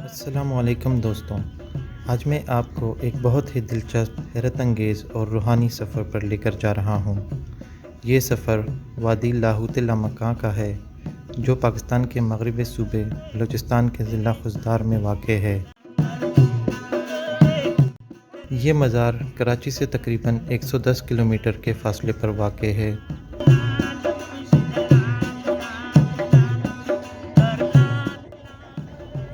अस्सलामुअलैकुम दोस्तों। आज मैं आपको एक बहुत ही दिलचस्प, हैरत अंगेज़ और रूहानी सफ़र पर लेकर जा रहा हूँ। ये सफ़र वादी लाहौत लामकां का है, जो पाकिस्तान के मगरबी सूबे बलूचिस्तान के ज़िला खुजदार में वाक़ है। ये मज़ार कराची से तकरीबन 110 किलोमीटर के फ़ासले पर वाक़ है।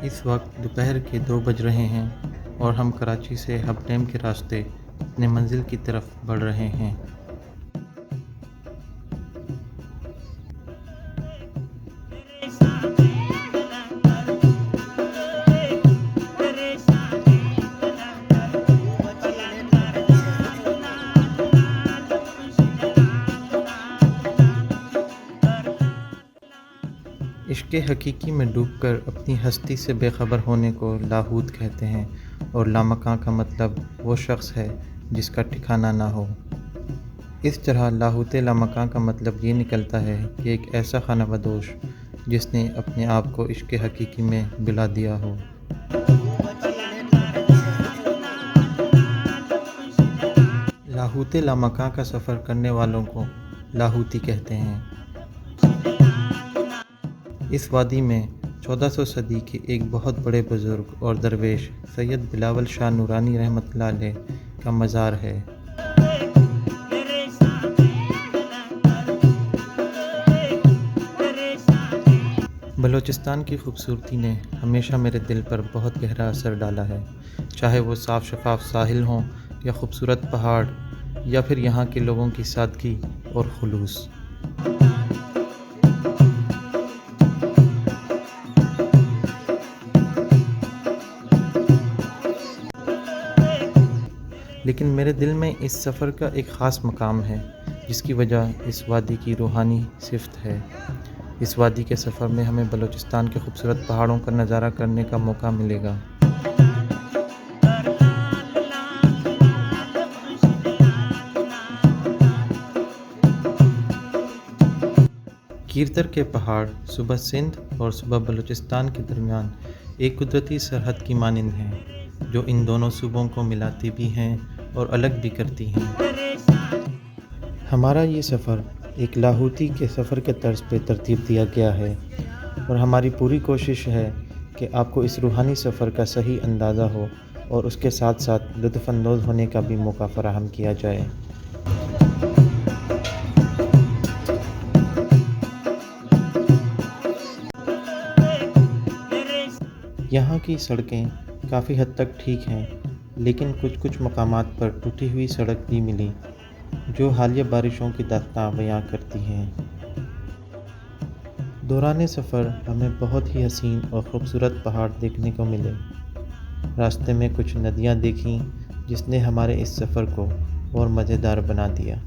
इस वक्त दोपहर के 2 बज रहे हैं और हम कराची से हब डैम के रास्ते अपने मंजिल की तरफ बढ़ रहे हैं। इश्क़ हकीकी में डूबकर अपनी हस्ती से बेखबर होने को लाहूत कहते हैं और लामकां का मतलब वो शख्स है जिसका ठिकाना ना हो। इस तरह लाहौत लामकां का मतलब ये निकलता है कि एक ऐसा खानाबदोश जिसने अपने आप को इश्क़ हकीकी में बिला दिया हो। लाहौत लामकां का सफ़र करने वालों को लाहौती कहते हैं। इस वादी में 1400 सदी के एक बहुत बड़े बुज़ुर्ग और दरवेश सैयद बिलावल शाह नूरानी रहमतुल्लाह अलैह का मज़ार है। बलूचिस्तान की खूबसूरती ने हमेशा मेरे दिल पर बहुत गहरा असर डाला है, चाहे वो साफ़ शफाफ साहिल हों या खूबसूरत पहाड़ या फिर यहाँ के लोगों की सादगी और खुलूस। लेकिन मेरे दिल में इस सफ़र का एक ख़ास मकाम है, जिसकी वजह इस वादी की रूहानी सिफ़त है। इस वादी के सफ़र में हमें बलूचिस्तान के खूबसूरत पहाड़ों का नज़ारा करने का मौका मिलेगा। कीरतर के पहाड़ सुबह सिंध और सुबह बलूचिस्तान के दरमियान एक कुदरती सरहद की मानिंद हैं, जो इन दोनों सूबों को मिलाती भी हैं और अलग भी करती हैं। हमारा ये सफ़र एक लाहौती के सफ़र के तर्ज पे तरतीब दिया गया है और हमारी पूरी कोशिश है कि आपको इस रूहानी सफ़र का सही अंदाज़ा हो और उसके साथ साथ लुत्फ़अंदोज़ होने का भी मौका फ़राहम किया जाए। यहाँ की सड़कें काफ़ी हद तक ठीक हैं, लेकिन कुछ मकामात पर टूटी हुई सड़क भी मिली, जो हालिया बारिशों की दास्तां बयां करती हैं। दौरान सफ़र हमें बहुत ही हसीन और ख़ूबसूरत पहाड़ देखने को मिले। रास्ते में कुछ नदियाँ देखीं, जिसने हमारे इस सफ़र को और मज़ेदार बना दिया।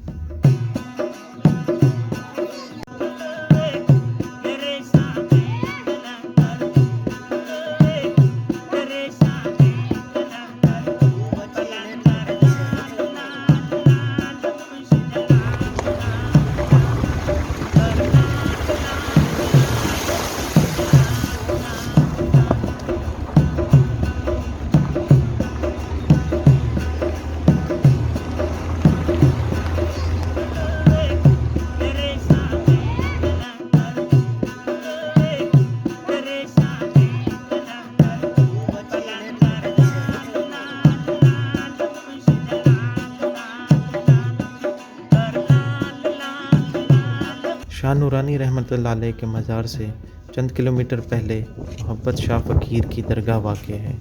शाह नूरानी रहमतुल्लाह अलैह के मज़ार से चंद किलोमीटर पहले मोहब्बत शाह फ़कीर की दरगाह वाक़ है।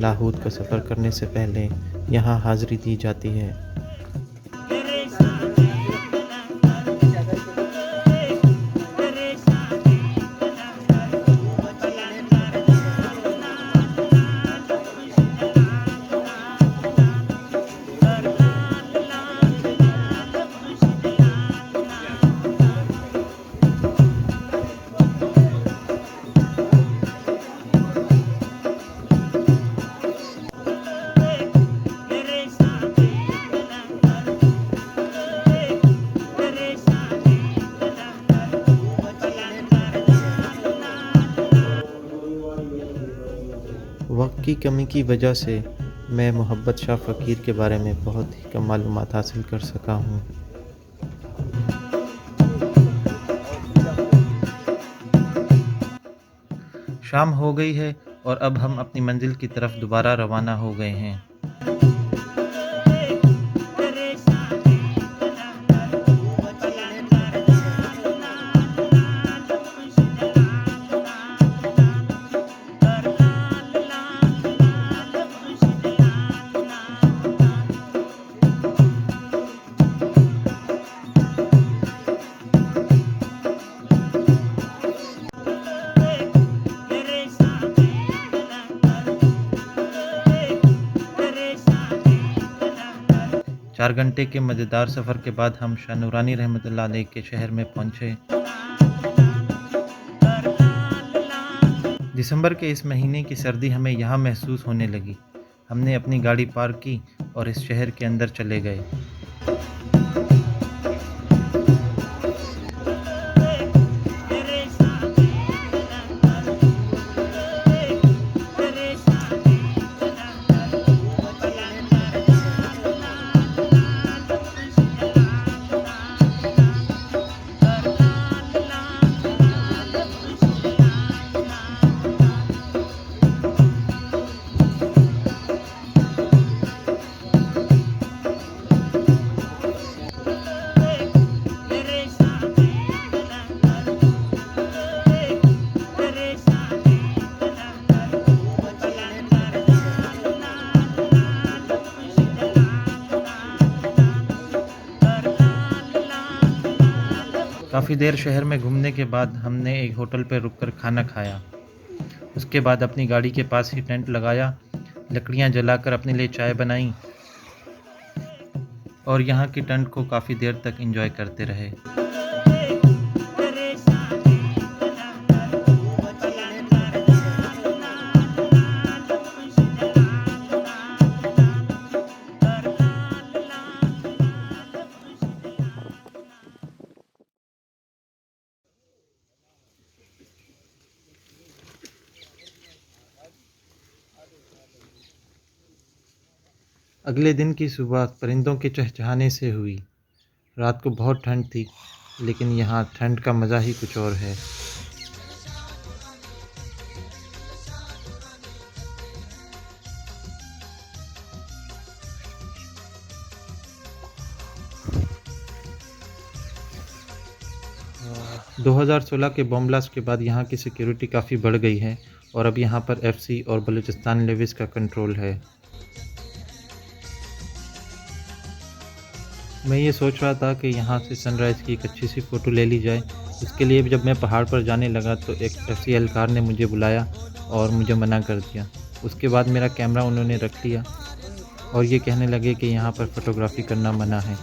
लाहौत का सफ़र करने से पहले यहाँ हाज़िरी दी जाती है। वक्त की कमी की वजह से मैं मोहब्बत शाह फ़कीर के बारे में बहुत ही कम मालूमात हासिल कर सका हूँ। शाम हो गई है और अब हम अपनी मंजिल की तरफ दोबारा रवाना हो गए हैं। चार घंटे के मज़ेदार सफ़र के बाद हम शाह नूरानी रहमतुल्लाह अलैह के शहर में पहुँचे। दिसंबर के इस महीने की सर्दी हमें यहाँ महसूस होने लगी। हमने अपनी गाड़ी पार्क की और इस शहर के अंदर चले गए। काफ़ी देर शहर में घूमने के बाद हमने एक होटल पर रुककर खाना खाया। उसके बाद अपनी गाड़ी के पास ही टेंट लगाया, लकड़ियाँ जलाकर अपने लिए चाय बनाई और यहाँ की ठंड को काफ़ी देर तक एंजॉय करते रहे। अगले दिन की सुबह परिंदों के चहचहाने से हुई। रात को बहुत ठंड थी, लेकिन यहाँ ठंड का मज़ा ही कुछ और है। अ, 2016 के बॉम्ब ब्लास्ट के बाद यहाँ की सिक्योरिटी काफ़ी बढ़ गई है और अब यहाँ पर एफसी और बलूचिस्तान लेविस का कंट्रोल है। मैं ये सोच रहा था कि यहाँ से सनराइज़ की एक अच्छी सी फ़ोटो ले ली जाए। इसके लिए जब मैं पहाड़ पर जाने लगा तो एक एफसी एहलकार ने मुझे बुलाया और मुझे मना कर दिया। उसके बाद मेरा कैमरा उन्होंने रख लिया और ये कहने लगे कि यहाँ पर फ़ोटोग्राफ़ी करना मना है।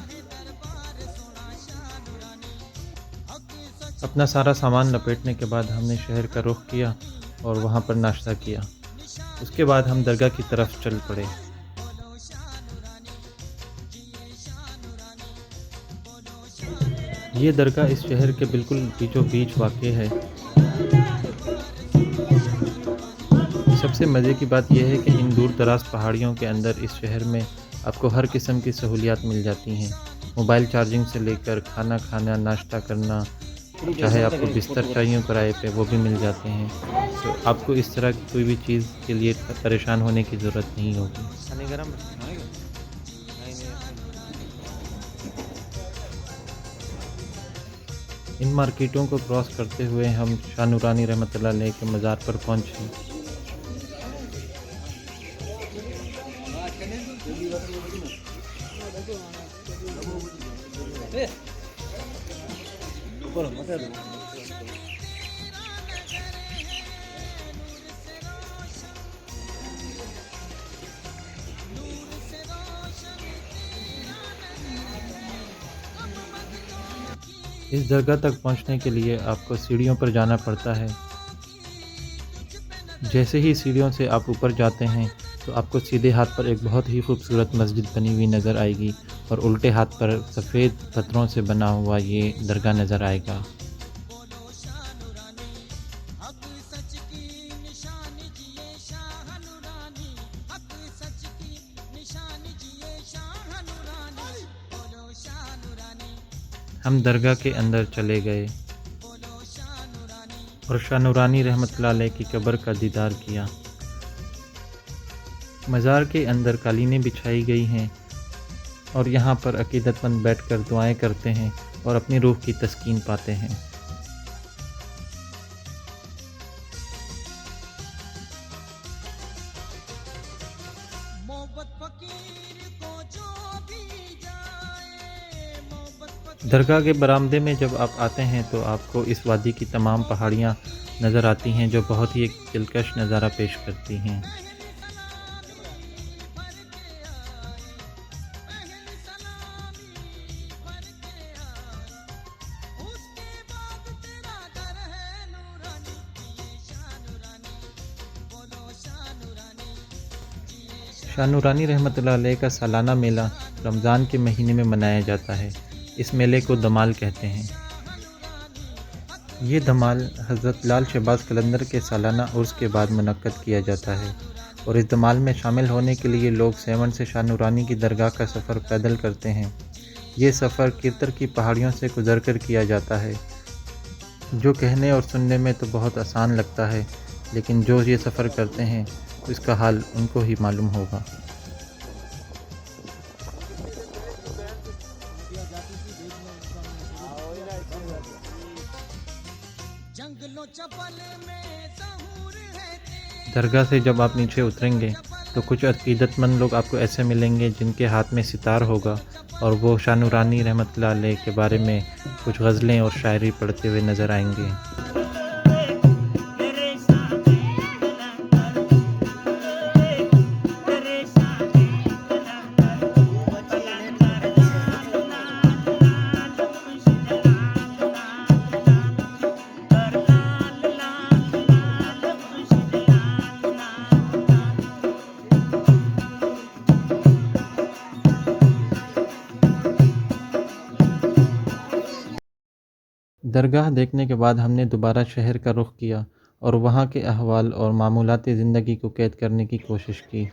अपना सारा सामान लपेटने के बाद हमने शहर का रुख किया और वहाँ पर नाश्ता किया। उसके बाद हम दरगाह की तरफ चल पड़े। ये दरगाह इस शहर के बिल्कुल बीचों बीच वाक़ है। सबसे मज़े की बात यह है कि इन दूर दराज पहाड़ियों के अंदर इस शहर में आपको हर किस्म की सहूलियात मिल जाती हैं। मोबाइल चार्जिंग से लेकर खाना खाना, नाश्ता करना, चाहे आपको बिस्तर चाहिए किराए पे वो भी मिल जाते हैं। तो आपको इस तरह की कोई भी चीज़ के लिए परेशान होने की ज़रूरत नहीं होगी। इन मार्केटों को क्रॉस करते हुए हम शाह नूरानी रहमतुल्लाह अलैह के मज़ार पर पहुँचे। इस जगह तक पहुंचने के लिए आपको सीढ़ियों पर जाना पड़ता है। जैसे ही सीढ़ियों से आप ऊपर जाते हैं तो आपको सीधे हाथ पर एक बहुत ही खूबसूरत मस्जिद बनी हुई नज़र आएगी और उल्टे हाथ पर सफ़ेद पत्थरों से बना हुआ ये दरगाह नज़र आएगा। हम दरगाह के अंदर चले गए और शाह नूरानी रहमतुल्लाह अलैह की कब्र का दीदार किया। मज़ार के अंदर कालीनें बिछाई गई हैं और यहाँ पर अकीदतमंद बैठकर दुआएं करते हैं और अपनी रूह की तस्कीन पाते हैं। दरगाह के बरामदे में जब आप आते हैं तो आपको इस वादी की तमाम पहाड़ियाँ नज़र आती हैं जो बहुत ही एक दिलकश नज़ारा पेश करती हैं। शाह नूरानी रहमतुल्लाह अलैह का सालाना मेला रमज़ान के महीने में मनाया जाता है। इस मेले को धमाल कहते हैं। ये धमाल हज़रत लाल शहबाज कलंदर के सालाना उर्स के बाद मुनक्कद किया जाता है और इस धमाल में शामिल होने के लिए लोग सेवन से शाह नूरानी की दरगाह का सफ़र पैदल करते हैं। ये सफ़र किरतर की पहाड़ियों से गुजर कर किया जाता है, जो कहने और सुनने में तो बहुत आसान लगता है, लेकिन जो ये सफ़र करते हैं तो इसका हाल उनको ही मालूम होगा। दरगाह से जब आप नीचे उतरेंगे तो कुछ अकीदतमंद लोग आपको ऐसे मिलेंगे जिनके हाथ में सितार होगा और वो शाह नूरानी रहमतुल्लाह अलैह के बारे में कुछ गज़लें और शायरी पढ़ते हुए नज़र आएंगे। दरगाह देखने के बाद हमने दोबारा शहर का रुख किया और वहाँ के अहवाल और मामूलाती ज़िंदगी को कैद करने की कोशिश की।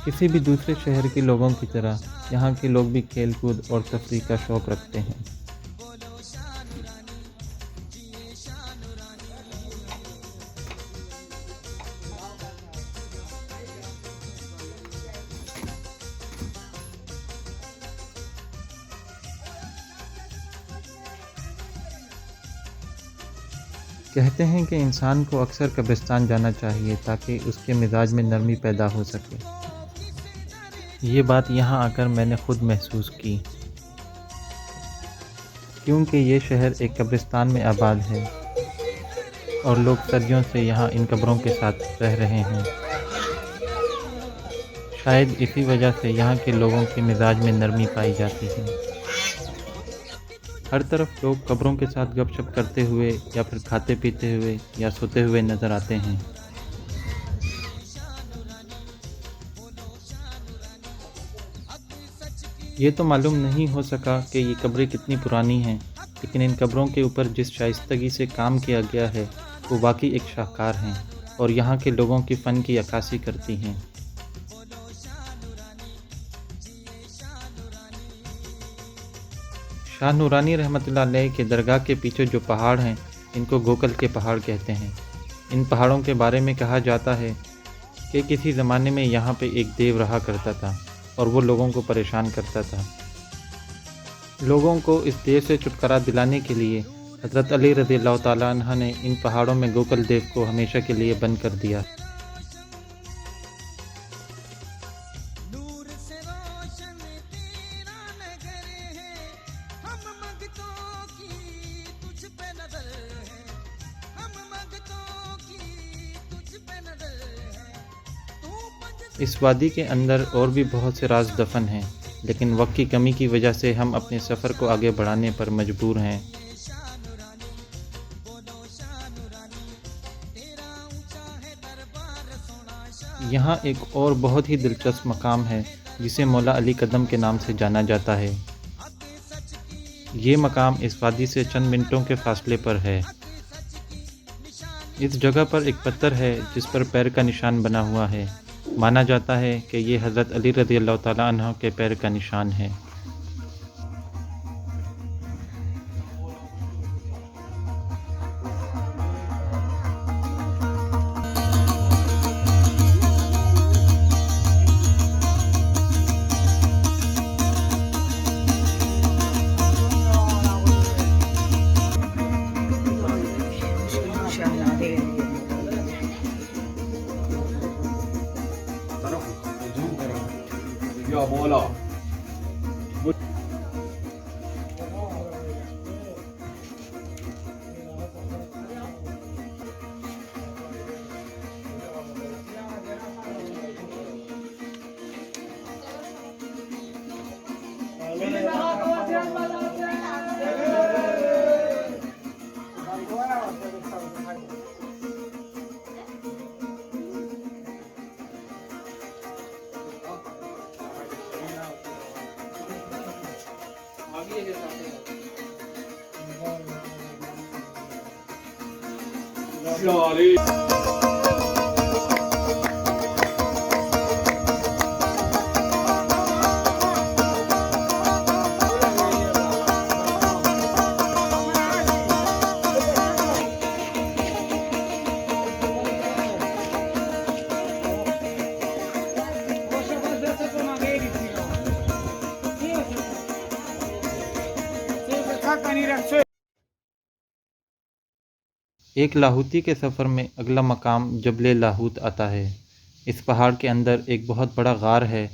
किसी भी दूसरे शहर के लोगों की तरह यहाँ के लोग भी खेल कूद और तफरीह का शौक़ रखते हैं। कहते हैं कि इंसान को अक्सर कब्रिस्तान जाना चाहिए ताकि उसके मिजाज में नरमी पैदा हो सके। ये बात यहाँ आकर मैंने ख़ुद महसूस की, क्योंकि ये शहर एक कब्रिस्तान में आबाद है और लोग सदियों से यहाँ इन कब्रों के साथ रह रहे हैं। शायद इसी वजह से यहाँ के लोगों के मिजाज में नरमी पाई जाती है। हर तरफ लोग कब्रों के साथ गपशप करते हुए या फिर खाते पीते हुए या सोते हुए नज़र आते हैं। ये तो मालूम नहीं हो सका कि ये कब्रें कितनी पुरानी हैं, लेकिन इन कब्रों के ऊपर जिस शाइस्तगी से काम किया गया है वो वाकई एक शाहकार हैं और यहाँ के लोगों की फ़न की अक्कासी करती हैं। शाह नूरानी रहमतुल्लाह अलैह के दरगाह के पीछे जो पहाड़ हैं इनको गोकल के पहाड़ कहते हैं। इन पहाड़ों के बारे में कहा जाता है कि किसी ज़माने में यहाँ पे एक देव रहा करता था और वो लोगों को परेशान करता था। लोगों को इस देव से छुटकारा दिलाने के लिए हज़रत अली रज़ियल्लाहु ताला अन्हा ने इन पहाड़ों में गोकल देव को हमेशा के लिए बंद कर दिया। इस वादी के अंदर और भी बहुत से राज दफन हैं, लेकिन वक्त की कमी की वजह से हम अपने सफ़र को आगे बढ़ाने पर मजबूर हैं। यहाँ एक और बहुत ही दिलचस्प मकाम है जिसे मौला अली कदम के नाम से जाना जाता है। ये मकाम इस वादी से चंद मिनटों के फासले पर है। इस जगह पर एक पत्थर है जिस पर पैर का निशान बना हुआ है। माना जाता है कि ये हज़रत अली रज़ियल्लाहु ताला अन्हु के पैर का निशान है। Ya Mola. Jolly. एक लाहौती के सफ़र में अगला मकाम जबल लाहौत आता है। इस पहाड़ के अंदर एक बहुत बड़ा गार है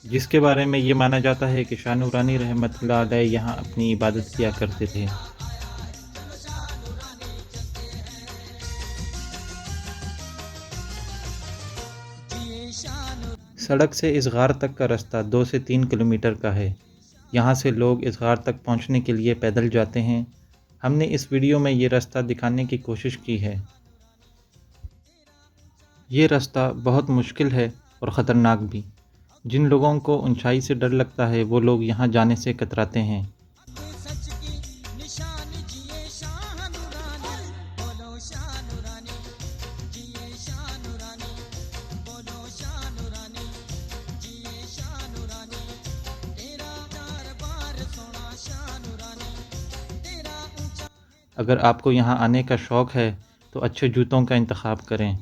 जिसके बारे में ये माना जाता है कि शाह नूरानी रहमतुल्लाह अलैह यहाँ अपनी इबादत किया करते थे। सड़क से इस गार तक का रास्ता 2 से 3 किलोमीटर का है। यहाँ से लोग इस गार तक पहुँचने के लिए पैदल जाते हैं। हमने इस वीडियो में ये रास्ता दिखाने की कोशिश की है। ये रास्ता बहुत मुश्किल है और ख़तरनाक भी। जिन लोगों को ऊंचाई से डर लगता है वो लोग यहाँ जाने से कतराते हैं। अगर आपको यहाँ आने का शौक़ है तो अच्छे जूतों का इंतखाब करें।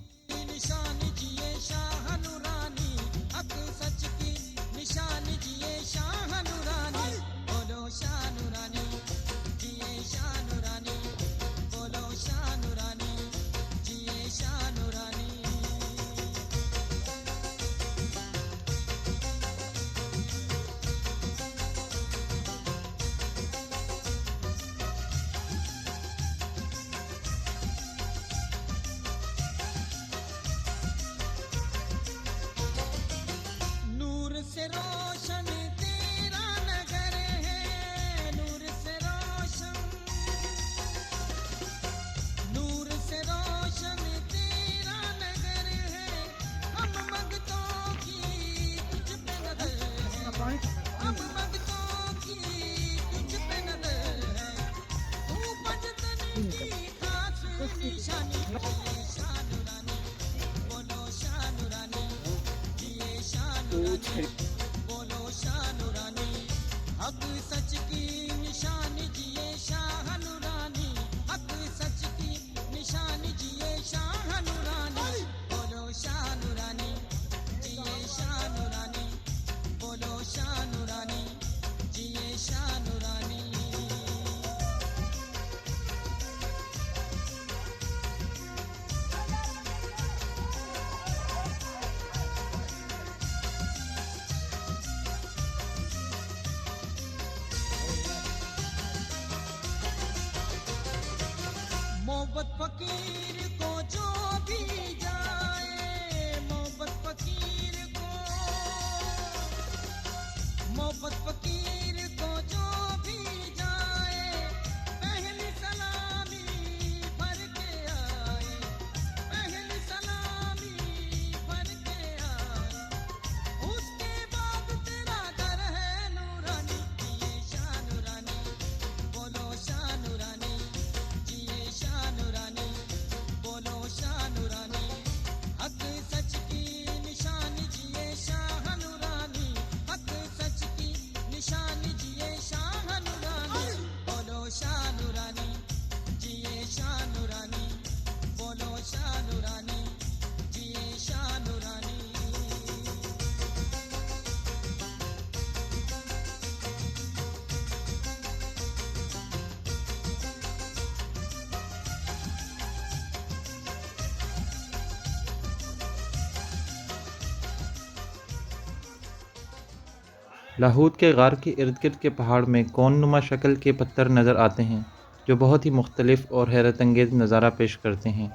लाहौद के गार के इर्द गिर्द के पहाड़ में कौन नुमा शक्ल के पत्थर नज़र आते हैं जो बहुत ही मुख्तलिफ और हैरत अंगेज़ नज़ारा पेश करते हैं।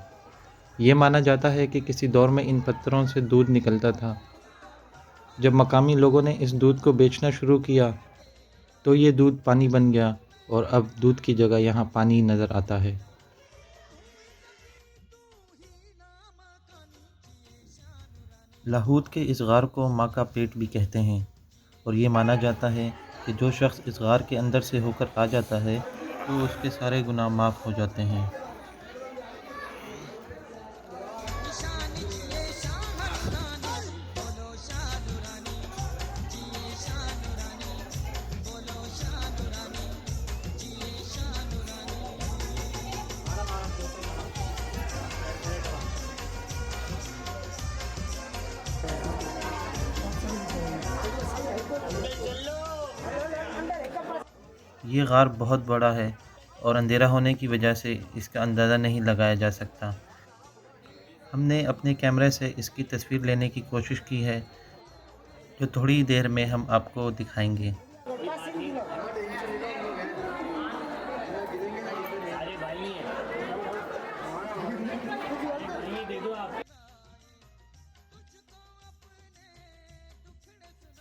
ये माना जाता है कि किसी दौर में इन पत्थरों से दूध निकलता था। जब मकामी लोगों ने इस दूध को बेचना शुरू किया तो ये दूध पानी बन गया और अब दूध की जगह यहाँ पानी नज़र आता है। लाहौद के इस गार को माँ का पेट भी कहते हैं और ये माना जाता है कि जो शख्स इस गार के अंदर से होकर आ जाता है तो उसके सारे गुनाह माफ़ हो जाते हैं। ये गार बहुत बड़ा है और अंधेरा होने की वजह से इसका अंदाज़ा नहीं लगाया जा सकता। हमने अपने कैमरे से इसकी तस्वीर लेने की कोशिश की है जो थोड़ी देर में हम आपको दिखाएंगे।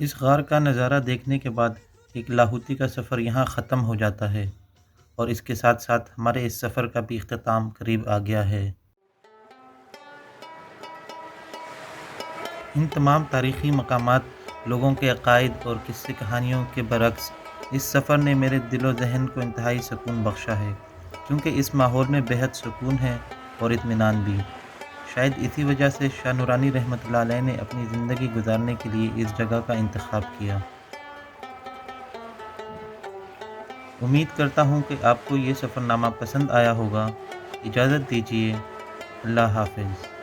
इस गार का नज़ारा देखने के बाद एक लाहौती का सफ़र यहाँ ख़त्म हो जाता है और इसके साथ साथ हमारे इस सफ़र का भी इख्तिताम करीब आ गया है। इन तमाम तारीख़ी मकामात, लोगों के अक़ाइद और किस्से कहानियों के बरक्स इस सफ़र ने मेरे दिलो ज़हन को इंतहाई सुकून बख्शा है, क्योंकि इस माहौल में बेहद सुकून है और इत्मीनान भी। शायद इसी वजह से शाह नूरानी रहमतुल्लाह अलैह ने अपनी ज़िंदगी गुजारने के लिए इस जगह का इंतखाब किया। उम्मीद करता हूँ कि आपको ये सफ़रनामा पसंद आया होगा। इजाज़त दीजिए। अल्लाह हाफ़िज़।